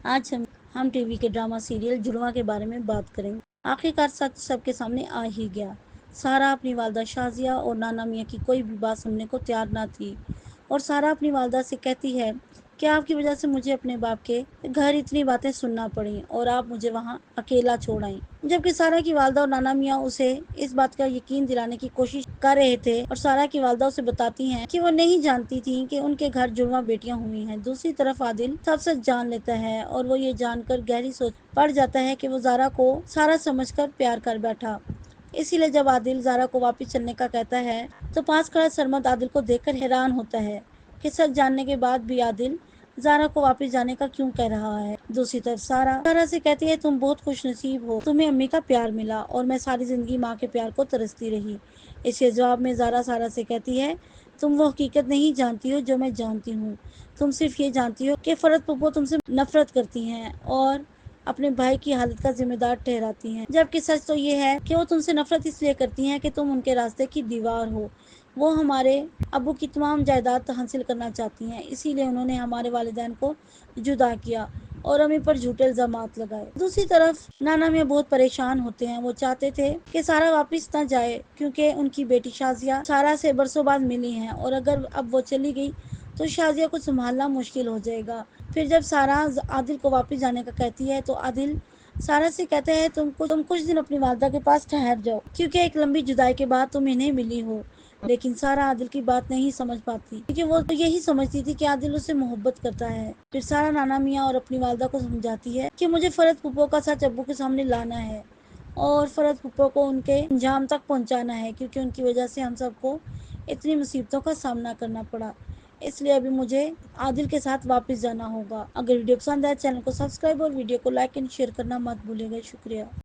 آج ہم T V کے ڈرامہ سیریل جڑواں کے بارے میں بات کریں گے۔ آخرکار سچ سب کے سامنے آ ہی گیا۔ سارا اپنی والدہ شازیہ اور نانا میاں کی کوئی بھی بات سننے کو تیار نہ تھی، اور سارا اپنی والدہ سے کہتی ہے کہ آپ کی وجہ سے مجھے اپنے باپ کے گھر اتنی باتیں سننا پڑیں اور آپ مجھے وہاں اکیلا چھوڑ آئیں۔ جبکہ سارا کی والدہ اور نانا میاں اسے اس بات کا یقین دلانے کی کوشش کر رہے تھے، اور سارا کی والدہ اسے بتاتی ہیں کہ وہ نہیں جانتی تھی کہ ان کے گھر جڑواں بیٹیاں ہوئی ہیں۔ دوسری طرف عادل سب سچ جان لیتا ہے، اور وہ یہ جان کر گہری سوچ پڑ جاتا ہے کہ وہ زارا کو سارا سمجھ کر پیار کر بیٹھا۔ اسی لیے جب عادل زارا کو واپس چلنے کا کہتا ہے تو پاس کھڑا سرمد عادل کو دیکھ کر حیران ہوتا ہے کہ سچ جاننے کے بعد بھی عادل زارا کو واپس جانے کا کیوں کہہ رہا ہے۔ دوسری طرف سارا سے کہتی ہے تم بہت خوش نصیب ہو، تمہیں امی کا پیار ملا اور میں ساری زندگی ماں کے پیار کو ترستی رہی۔ اس کے جواب میں زارا سے کہتی ہے تم وہ حقیقت نہیں جانتی ہو جو میں جانتی ہوں، تم صرف یہ جانتی ہو کہ فرد پھپھو تم سے نفرت کرتی ہیں اور اپنے بھائی کی حالت کا ذمہ دار ٹھہراتی ہیں، جبکہ سچ تو یہ ہے کہ وہ تم سے نفرت اس لیے کرتی ہیں کہ تم ان کے راستے کی دیوار ہو۔ وہ ہمارے ابو کی تمام جائیداد حاصل کرنا چاہتی ہیں، اسی لیے انہوں نے ہمارے والدین کو جدا کیا اور امی پر جھوٹے الزامات لگائے۔ دوسری طرف نانا میاں بہت پریشان ہوتے ہیں۔ وہ چاہتے تھے کہ سارا واپس نہ جائے کیونکہ ان کی بیٹی شازیہ سارا سے برسوں بعد ملی ہیں، اور اگر اب وہ چلی گئی تو شازیہ کو سنبھالنا مشکل ہو جائے گا۔ پھر جب سارا عادل کو واپس جانے کا کہتی ہے تو عادل سارا سے کہتا ہے تم کچھ دن اپنی والدہ کے پاس ٹھہر جاؤ کیونکہ ایک لمبی جدائی کے بعد تم انہیں ملی ہو۔ لیکن سارا عادل کی بات نہیں سمجھ پاتی کیونکہ وہ یہی سمجھتی تھی کہ عادل اسے محبت کرتا ہے۔ پھر سارا نانا میاں اور اپنی والدہ کو سمجھاتی ہے کہ مجھے فرد پھپھو کا سچ ابو کے سامنے لانا ہے اور فرد پھپھو کو ان کے انجام تک پہنچانا ہے، کیونکہ ان کی وجہ سے ہم سب کو اتنی مصیبتوں کا سامنا کرنا پڑا۔ اس لیے ابھی مجھے عادل کے ساتھ واپس جانا ہوگا۔ اگر ویڈیو پسند آئے چینل کو سبسکرائب اور ویڈیو کو لائک اینڈ شیئر کرنا مت بھولے گا۔ شکریہ۔